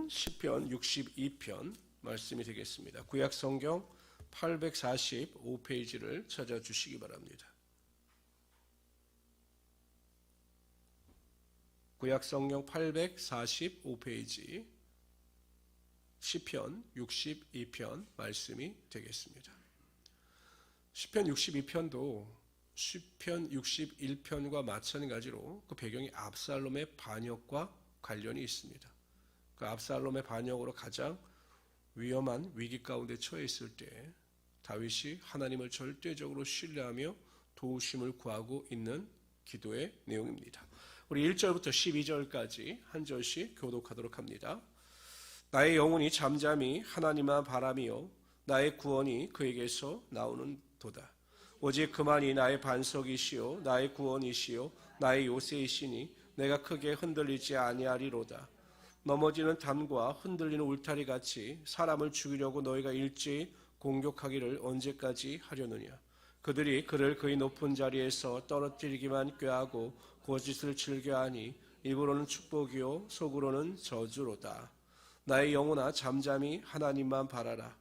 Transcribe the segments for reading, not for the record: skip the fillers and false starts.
본문은 시편 62편 말씀이 되겠습니다. 구약 성경 845페이지를 찾아주시기 바랍니다. 구약 성경 845페이지 시편 62편 말씀이 되겠습니다. 시편 62편도 시편 61편과 마찬가지로 그 배경이 압살롬의 반역과 관련이 있습니다. 그 압살롬의 반역으로 가장 위험한 위기 가운데 처해 있을 때 다윗이 하나님을 절대적으로 신뢰하며 도우심을 구하고 있는 기도의 내용입니다. 우리 1절부터 12절까지 한 절씩 교독하도록 합니다. 나의 영혼이 잠잠히 하나님만 바라며 나의 구원이 그에게서 나오는 도다. 오직 그만이 나의 반석이시요 나의 구원이시요 나의 요새이시니 내가 크게 흔들리지 아니하리로다. 넘어지는 담과 흔들리는 울타리 같이 사람을 죽이려고 너희가 일제히 공격하기를 언제까지 하려느냐. 그들이 그를 그의 높은 자리에서 떨어뜨리기만 꾀하고 거짓을 즐겨하니 입으로는 축복이요 속으로는 저주로다. 나의 영혼아 잠잠히 하나님만 바라라.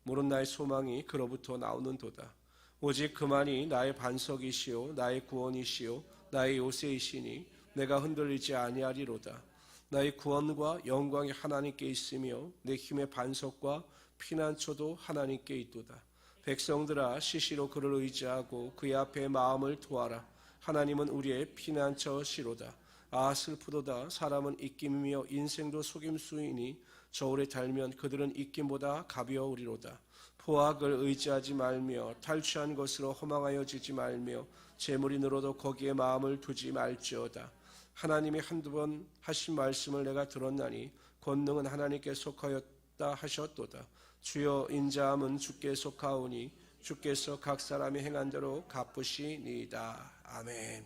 모른 나의 소망이 그로부터 나오는 도다. 오직 그만이 나의 반석이시요 나의 구원이시요 나의 요새이시니 내가 흔들리지 아니하리로다. 나의 구원과 영광이 하나님께 있으며 내 힘의 반석과 피난처도 하나님께 있도다. 백성들아 시시로 그를 의지하고 그의 앞에 마음을 토하라. 하나님은 우리의 피난처시로다. 아 슬프도다. 사람은 입김이며 인생도 속임수이니 저울에 달면 그들은 입김보다 가벼우리로다. 포악을 의지하지 말며 탈취한 것으로 허망하여지지 말며 재물이 늘어도 거기에 마음을 두지 말지어다. 하나님이 한두 번 하신 말씀을 내가 들었나니 권능은 하나님께 속하였다 하셨도다. 주여 인자함은 주께 속하오니 주께서 각 사람이 행한 대로 갚으시니이다. 아멘.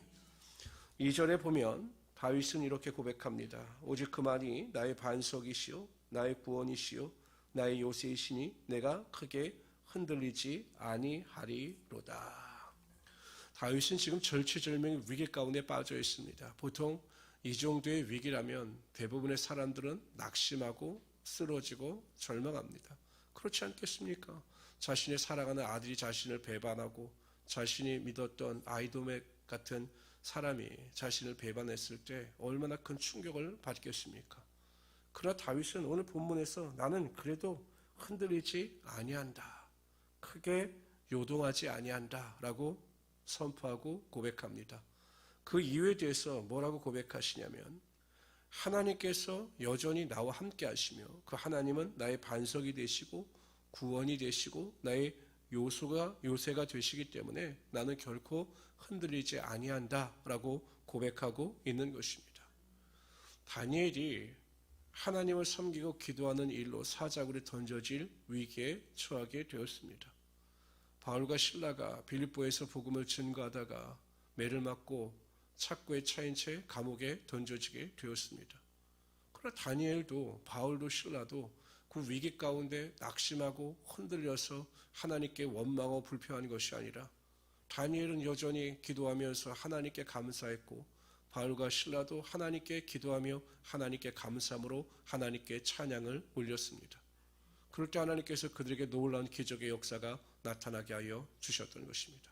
2절에 보면 다윗은 이렇게 고백합니다. 오직 그만이 나의 반석이시요 나의 구원이시요 나의 요새이시니 내가 크게 흔들리지 아니하리로다. 다윗은 지금 절체절명의 위기 가운데 빠져 있습니다. 보통 이 정도의 위기라면 대부분의 사람들은 낙심하고 쓰러지고 절망합니다. 그렇지 않겠습니까? 자신의 사랑하는 아들이 자신을 배반하고 자신이 믿었던 아이도맥 같은 사람이 자신을 배반했을 때 얼마나 큰 충격을 받겠습니까? 그러나 다윗은 오늘 본문에서 나는 그래도 흔들리지 아니한다. 크게 요동하지 아니한다 라고 선포하고 고백합니다. 그 이유에 대해서 뭐라고 고백하시냐면 하나님께서 여전히 나와 함께 하시며 그 하나님은 나의 반석이 되시고 구원이 되시고 나의 요새가 되시기 때문에 나는 결코 흔들리지 아니한다 라고 고백하고 있는 것입니다. 다니엘이 하나님을 섬기고 기도하는 일로 사자굴에 던져질 위기에 처하게 되었습니다. 바울과 실라가 빌립보에서 복음을 증거하다가 매를 맞고 착고에 차인 채 감옥에 던져지게 되었습니다. 그러나 다니엘도 바울도 실라도 그 위기 가운데 낙심하고 흔들려서 하나님께 원망하고 불평한 것이 아니라 다니엘은 여전히 기도하면서 하나님께 감사했고 바울과 실라도 하나님께 기도하며 하나님께 감사함으로 하나님께 찬양을 올렸습니다. 그럴 때 하나님께서 그들에게 놀라운 기적의 역사가 나타나게 하여 주셨던 것입니다.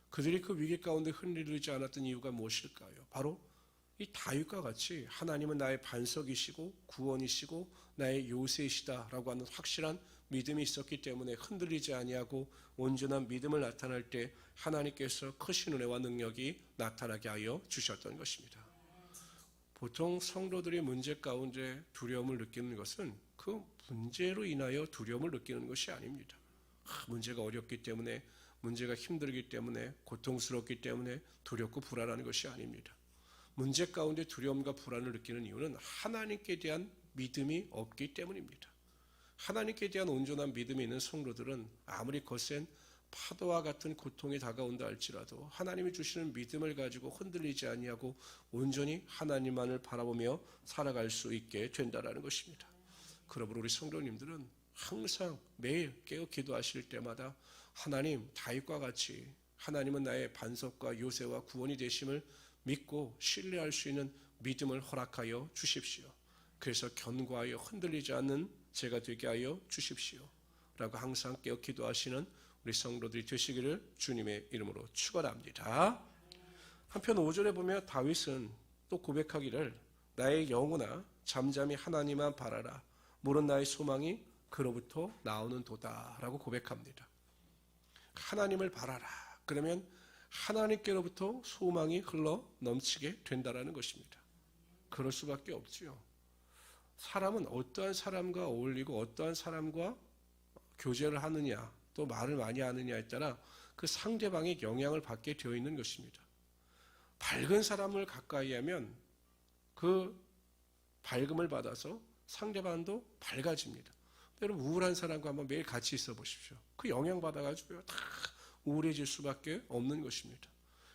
그들이 그 위기 가운데 흔들리지 않았던 이유가 무엇일까요? 바로 이 다윗과 같이 하나님은 나의 반석이시고 구원이시고 나의 요새이시다라고 하는 확실한 믿음이 있었기 때문에 흔들리지 아니하고 온전한 믿음을 나타날 때 하나님께서 크신 은혜와 능력이 나타나게 하여 주셨던 것입니다. 보통 성도들이 문제 가운데 두려움을 느끼는 것은 그 문제로 인하여 두려움을 느끼는 것이 아닙니다. 문제가 어렵기 때문에 문제가 힘들기 때문에 고통스럽기 때문에 두렵고 불안한 것이 아닙니다. 문제 가운데 두려움과 불안을 느끼는 이유는 하나님께 대한 믿음이 없기 때문입니다. 하나님께 대한 온전한 믿음이 있는 성도들은 아무리 거센 파도와 같은 고통이 다가온다 할지라도 하나님이 주시는 믿음을 가지고 흔들리지 아니하고 온전히 하나님만을 바라보며 살아갈 수 있게 된다는 것입니다. 그러므로 우리 성도님들은 항상 매일 깨어 기도하실 때마다 하나님 다윗과 같이 하나님은 나의 반석과 요새와 구원이 되심을 믿고 신뢰할 수 있는 믿음을 허락하여 주십시오. 그래서 견고하여 흔들리지 않는 제가 되게 하여 주십시오 라고 항상 깨어 기도하시는 우리 성도들이 되시기를 주님의 이름으로 축원합니다. 한편 5절에 보면 다윗은 또 고백하기를 나의 영혼아 잠잠히 하나님만 바라라 모른 나의 소망이 그로부터 나오는 도다 라고 고백합니다. 하나님을 바라라. 그러면 하나님께로부터 소망이 흘러 넘치게 된다라는 것입니다. 그럴 수밖에 없지요. 사람은 어떠한 사람과 어울리고 어떠한 사람과 교제를 하느냐 또 말을 많이 하느냐에 따라 그 상대방의 영향을 받게 되어 있는 것입니다. 밝은 사람을 가까이 하면 그 밝음을 받아서 상대방도 밝아집니다. 여러분 우울한 사람과 한번 매일 같이 있어 보십시오. 그 영향 받아가지고 다 우울해질 수밖에 없는 것입니다.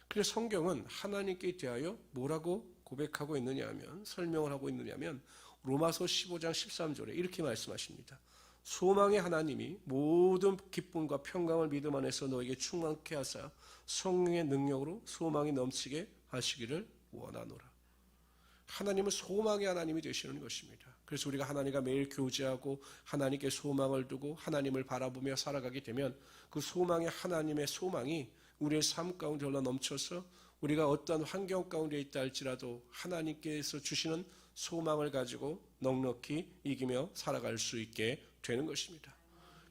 그래서 성경은 하나님께 대하여 뭐라고 고백하고 있느냐 하면 설명을 하고 있느냐 하면 로마서 15장 13절에 이렇게 말씀하십니다. 소망의 하나님이 모든 기쁨과 평강을 믿음 안에서 너에게 충만케 하사 성령의 능력으로 소망이 넘치게 하시기를 원하노라. 하나님은 소망의 하나님이 되시는 것입니다. 그래서 우리가 하나님과 매일 교제하고 하나님께 소망을 두고 하나님을 바라보며 살아가게 되면 그 소망의 하나님의 소망이 우리의 삶 가운데 흘러 넘쳐서 우리가 어떠한 환경 가운데 있다 할지라도 하나님께서 주시는 소망을 가지고 넉넉히 이기며 살아갈 수 있게 되는 것입니다.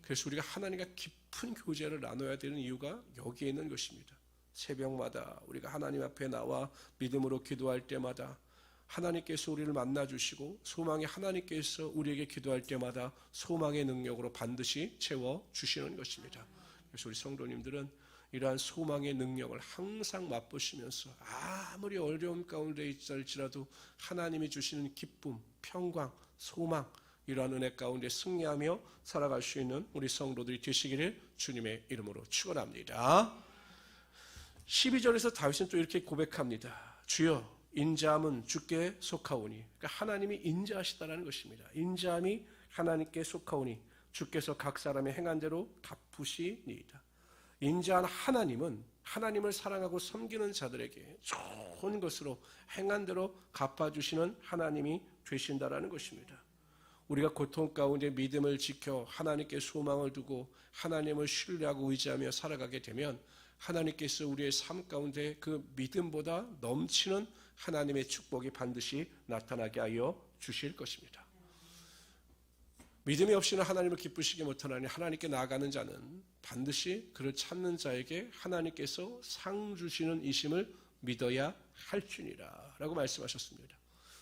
그래서 우리가 하나님과 깊은 교제를 나눠야 되는 이유가 여기에 있는 것입니다. 새벽마다 우리가 하나님 앞에 나와 믿음으로 기도할 때마다 하나님께서 우리를 만나주시고 소망의 하나님께서 우리에게 기도할 때마다 소망의 능력으로 반드시 채워주시는 것입니다. 그래서 우리 성도님들은 이러한 소망의 능력을 항상 맛보시면서 아무리 어려움 가운데 있을지라도 하나님이 주시는 기쁨, 평강, 소망 이러한 은혜 가운데 승리하며 살아갈 수 있는 우리 성도들이 되시기를 주님의 이름으로 축원합니다. 12절에서 다윗은 또 이렇게 고백합니다. 주여 인자함은 주께 속하오니 그러니까 하나님이 인자하시다라는 것입니다. 인자함이 하나님께 속하오니 주께서 각 사람의 행한 대로 갚으시니이다. 인자한 하나님은 하나님을 사랑하고 섬기는 자들에게 좋은 것으로 행한 대로 갚아주시는 하나님이 되신다라는 것입니다. 우리가 고통 가운데 믿음을 지켜 하나님께 소망을 두고 하나님을 신뢰하고 의지하며 살아가게 되면 하나님께서 우리의 삶 가운데 그 믿음보다 넘치는 하나님의 축복이 반드시 나타나게 하여 주실 것입니다. 믿음이 없이는 하나님을 기쁘시게 못하나니 하나님께 나아가는 자는 반드시 그를 찾는 자에게 하나님께서 상 주시는 이심을 믿어야 할지니라 라고 말씀하셨습니다.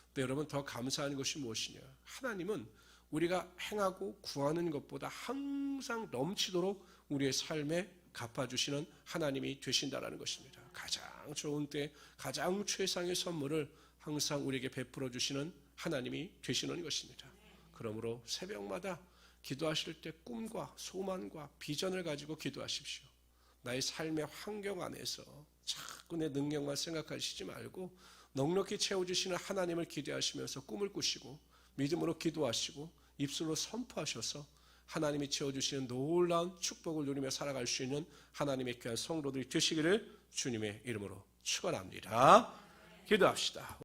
근데 여러분 더 감사한 것이 무엇이냐? 하나님은 우리가 행하고 구하는 것보다 항상 넘치도록 우리의 삶에 갚아주시는 하나님이 되신다라는 것입니다. 가장 좋은 때 가장 최상의 선물을 항상 우리에게 베풀어 주시는 하나님이 되시는 것입니다. 그러므로 새벽마다 기도하실 때 꿈과 소망과 비전을 가지고 기도하십시오. 나의 삶의 환경 안에서 자꾸 내 능력만 생각하시지 말고 넉넉히 채워주시는 하나님을 기대하시면서 꿈을 꾸시고 믿음으로 기도하시고 입술로 선포하셔서 하나님이 채워주시는 놀라운 축복을 누리며 살아갈 수 있는 하나님의 귀한 성도들이 되시기를 주님의 이름으로 축원합니다. 기도합시다.